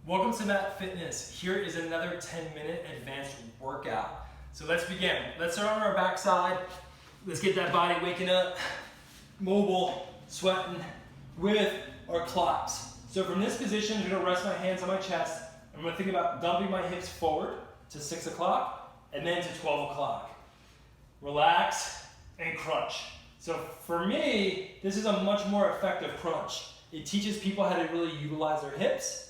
Welcome to Mat Fitness. Here is another 10-minute advanced workout. So let's begin. Let's start on our back side. Let's get that body waking up, mobile, sweating with our quads. So from this position, I'm gonna rest my hands on my chest. I'm gonna think about dumping my hips forward to 6 o'clock and then to 12 o'clock. Relax and crunch. So for me, this is a much more effective crunch. It teaches people how to really utilize their hips.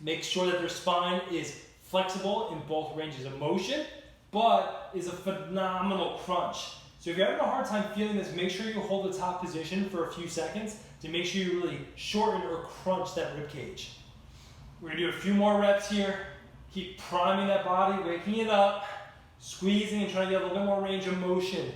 Make sure that their spine is flexible in both ranges of motion, but is a phenomenal crunch. So if you're having a hard time feeling this, make sure you hold the top position for a few seconds to make sure you really shorten or crunch that rib cage. We're gonna do a few more reps here. Keep priming that body, waking it up, squeezing and trying to get a little bit more range of motion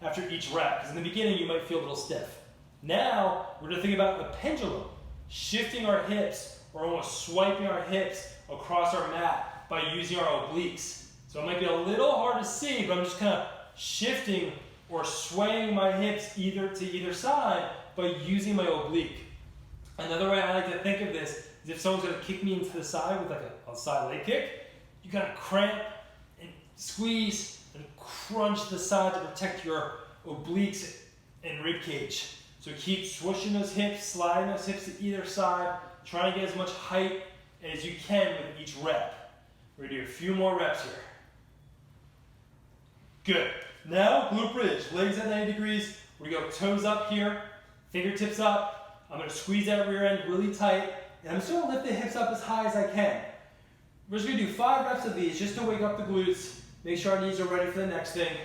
after each rep, because in the beginning you might feel a little stiff. Now, we're gonna think about a pendulum, shifting our hips or almost swiping our hips across our mat by using our obliques. So it might be a little hard to see, but I'm just kind of shifting or swaying my hips to either side by using my oblique. Another way I like to think of this is if someone's gonna kick me into the side with like a side leg kick, you kind of cramp and squeeze and crunch the side to protect your obliques and rib cage. So keep swooshing those hips, sliding those hips to either side, trying to get as much height as you can with each rep. We're gonna do a few more reps here. Good. Now, glute bridge, legs at 90 degrees. We go toes up here, fingertips up. I'm gonna squeeze that rear end really tight, and I'm just gonna lift the hips up as high as I can. We're just gonna do 5 reps of these just to wake up the glutes, make sure our knees are ready for the next thing.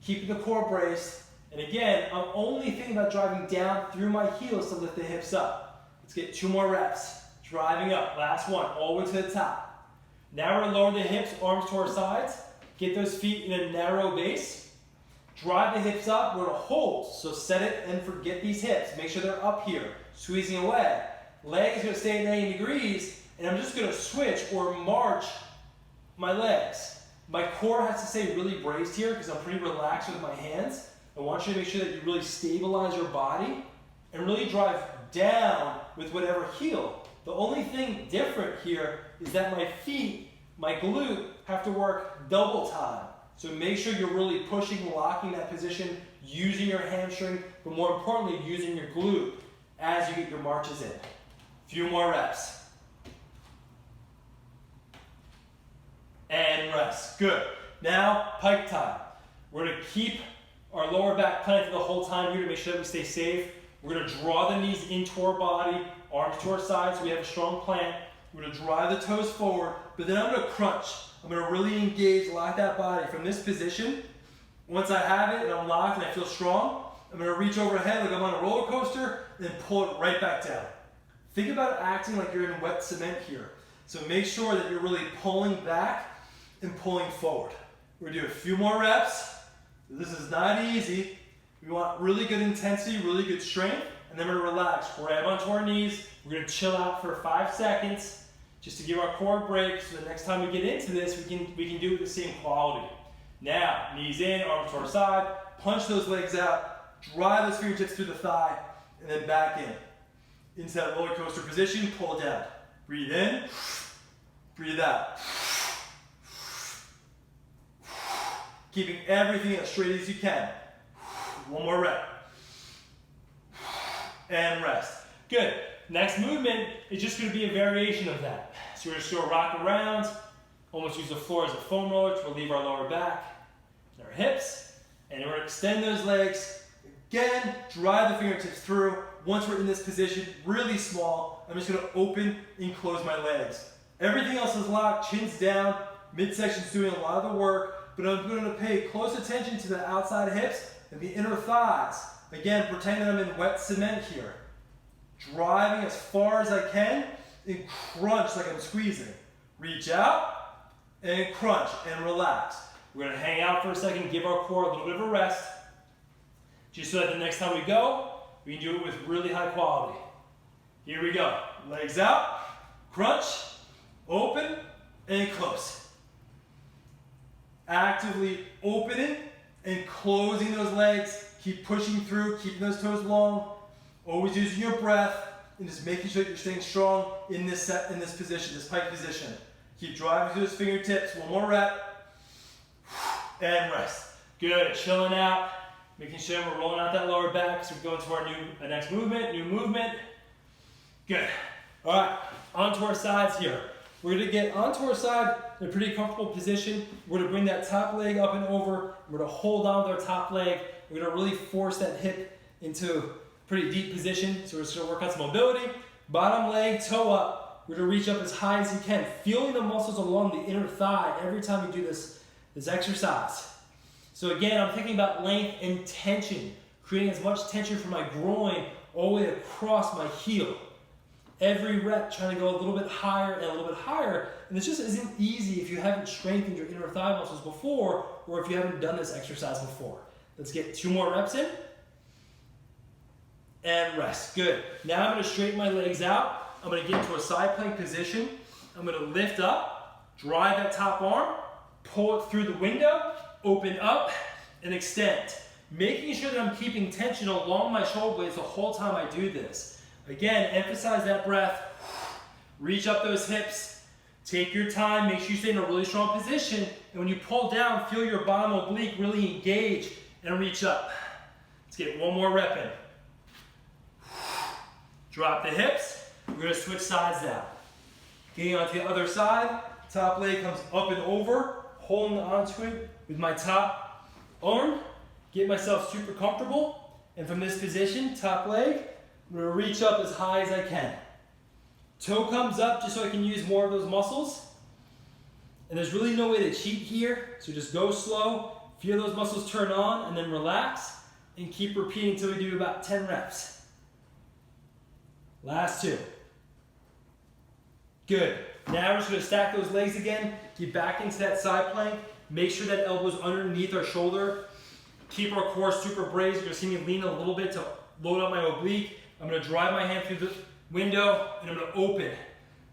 Keeping the core braced. And again, I'm only thinking about driving down through my heels to lift the hips up. Let's get 2 more reps. Driving up, last one, all the way to the top. Now we're gonna lower the hips, arms to our sides. Get those feet in a narrow base. Drive the hips up, we're gonna hold. So set it and forget these hips. Make sure they're up here, squeezing away. Legs gonna stay at 90 degrees, and I'm just gonna switch or march my legs. My core has to stay really braced here because I'm pretty relaxed with my hands. I want you to make sure that you really stabilize your body and really drive down with whatever heel. The only thing different here is that my feet, my glute, have to work double time. So make sure you're really pushing, locking that position, using your hamstring, but more importantly, using your glute as you get your marches in. Few more reps. And rest. Good. Now, pike time. We're gonna keep our lower back planted the whole time here to make sure that we stay safe. We're gonna draw the knees into our body, arms to our sides so we have a strong plant. We're gonna drive the toes forward, but then I'm gonna crunch. I'm gonna really engage, lock that body from this position. Once I have it and I'm locked and I feel strong, I'm gonna reach overhead like I'm on a roller coaster and then pull it right back down. Think about acting like you're in wet cement here. So make sure that you're really pulling back and pulling forward. We're gonna do a few more reps. This is not easy. We want really good intensity, really good strength, and then we're gonna relax. Grab onto our knees. We're gonna chill out for 5 seconds just to give our core a break so the next time we get into this, we can do it with the same quality. Now, knees in, arms to our side, punch those legs out, drive those fingertips through the thigh, and then back in. Into that roller coaster position, pull down. Breathe in, breathe out. Keeping everything as straight as you can. One more rep. And rest. Good. Next movement is just going to be a variation of that. So we're just going to rock around, almost use the floor as a foam roller to relieve our lower back and our hips. And we're going to extend those legs. Again, drive the fingertips through. Once we're in this position, really small, I'm just going to open and close my legs. Everything else is locked, chins down, midsection's doing a lot of the work, but I'm going to pay close attention to the outside hips and the inner thighs. Again, pretend that I'm in wet cement here. Driving as far as I can and crunch like I'm squeezing. Reach out and crunch and relax. We're gonna hang out for a second, give our core a little bit of a rest, just so that the next time we go, we can do it with really high quality. Here we go. Legs out, crunch, open, and close. Actively opening and closing those legs. Keep pushing through, keeping those toes long. Always using your breath. and just making sure that you're staying strong in this position, this pike position. Keep driving through those fingertips. One more rep. And rest. Good. Chilling out. Making sure we're rolling out that lower back. So we're going to our next movement. New movement. Good. All right. Onto our sides here. We're going to get onto our side in a pretty comfortable position. We're going to bring that top leg up and over. We're going to hold on with our top leg. We're going to really force that hip into a pretty deep position. So we're just going to work on some mobility. Bottom leg, toe up. We're going to reach up as high as you can, feeling the muscles along the inner thigh every time you do this exercise. So again, I'm thinking about length and tension, creating as much tension from my groin all the way across my heel. Every rep trying to go a little bit higher and a little bit higher, and this just isn't easy if you haven't strengthened your inner thigh muscles before, or if you haven't done this exercise before. Let's get 2 more reps in. And rest. Good. Now I'm going to straighten my legs out. I'm going to get into a side plank position. I'm going to lift up, drive that top arm, pull it through the window, open up, and extend. Making sure that I'm keeping tension along my shoulder blades the whole time I do this. Again, emphasize that breath. Reach up those hips. Take your time. Make sure you stay in a really strong position. And when you pull down, feel your bottom oblique really engage and reach up. Let's get 1 more rep in. Drop the hips. We're going to switch sides now. Getting onto the other side, top leg comes up and over, holding onto it with my top arm. Get myself super comfortable. And from this position, top leg, I'm going to reach up as high as I can. Toe comes up just so I can use more of those muscles. And there's really no way to cheat here, so just go slow, feel those muscles turn on, and then relax, and keep repeating until we do about 10 reps. Last 2. Good. Now we're just going to stack those legs again. Get back into that side plank. Make sure that elbow's underneath our shoulder. Keep our core super braced. You're going to see me lean a little bit to load up my oblique. I'm going to drive my hand through the window and I'm going to open.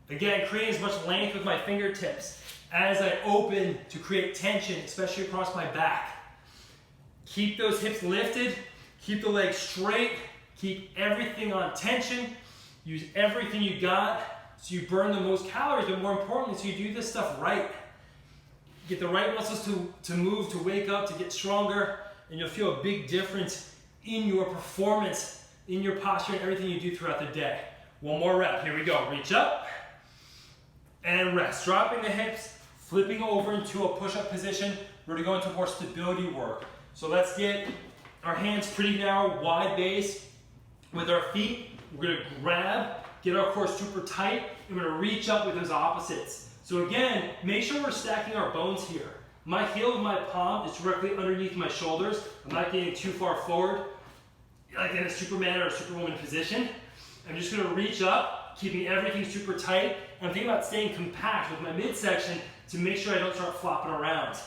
Again, creating as much length with my fingertips as I open to create tension, especially across my back. Keep those hips lifted. Keep the legs straight. Keep everything on tension. Use everything you got so you burn the most calories, but more importantly, so you do this stuff right. Get the right muscles to move, to wake up, to get stronger, and you'll feel a big difference in your performance, in your posture, and everything you do throughout the day. 1 more rep. Here we go. Reach up and rest. Dropping the hips, flipping over into a push-up position. We're going to go into more stability work. So let's get our hands pretty narrow, wide base with our feet. We're going to grab, get our core super tight, and we're going to reach up with those opposites. So again, make sure we're stacking our bones here. My heel of my palm is directly underneath my shoulders. I'm not getting too far forward, like in a Superman or a Superwoman position. I'm just going to reach up, keeping everything super tight. And I'm thinking about staying compact with my midsection to make sure I don't start flopping around.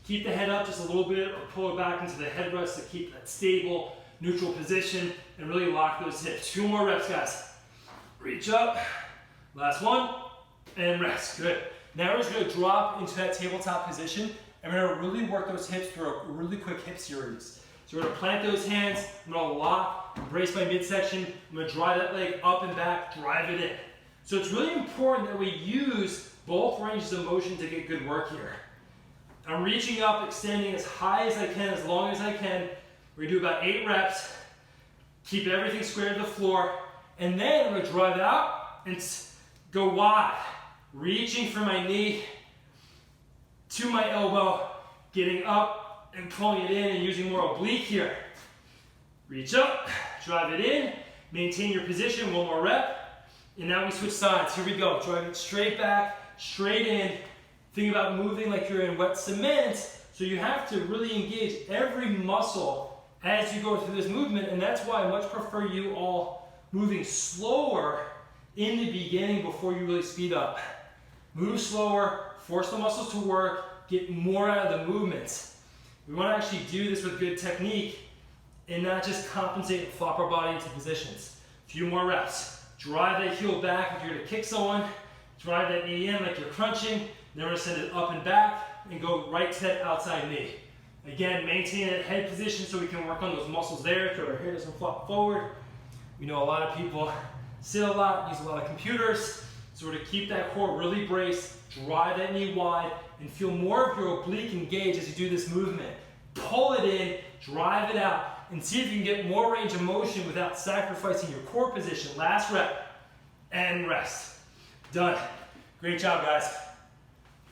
Keep the head up just a little bit or pull it back into the headrest to keep that stable, neutral position and really lock those hips. 2 more reps, guys. Reach up, last 1, and rest. Good. Now we're just going to drop into that tabletop position and we're going to really work those hips through a really quick hip series. So we're going to plant those hands, I'm going to lock, embrace my midsection, I'm going to drive that leg up and back, drive it in. So it's really important that we use both ranges of motion to get good work here. I'm reaching up, extending as high as I can, as long as I can. We're going to do about 8 reps. Keep everything square to the floor. And then I'm going to drive out and go wide. Reaching for my knee to my elbow. Getting up and pulling it in and using more oblique here. Reach up, drive it in. Maintain your position, 1 more rep. And now we switch sides. Here we go. Drive it straight back, straight in. Think about moving like you're in wet cement. So you have to really engage every muscle as you go through this movement. And that's why I much prefer you all moving slower in the beginning before you really speed up. Move slower, force the muscles to work, get more out of the movements. We want to actually do this with good technique and not just compensate and flop our body into positions. A few more reps. Drive that heel back if you're going to kick someone. Drive that knee in like you're crunching. Then we're going to send it up and back and go right to that outside knee. Again, maintain that head position so we can work on those muscles there so our hair doesn't flop forward. We know a lot of people sit a lot, use a lot of computers. So to keep that core really braced, drive that knee wide, and feel more of your oblique engaged as you do this movement. Pull it in, drive it out, and see if you can get more range of motion without sacrificing your core position. Last rep, and rest. Done. Great job, guys.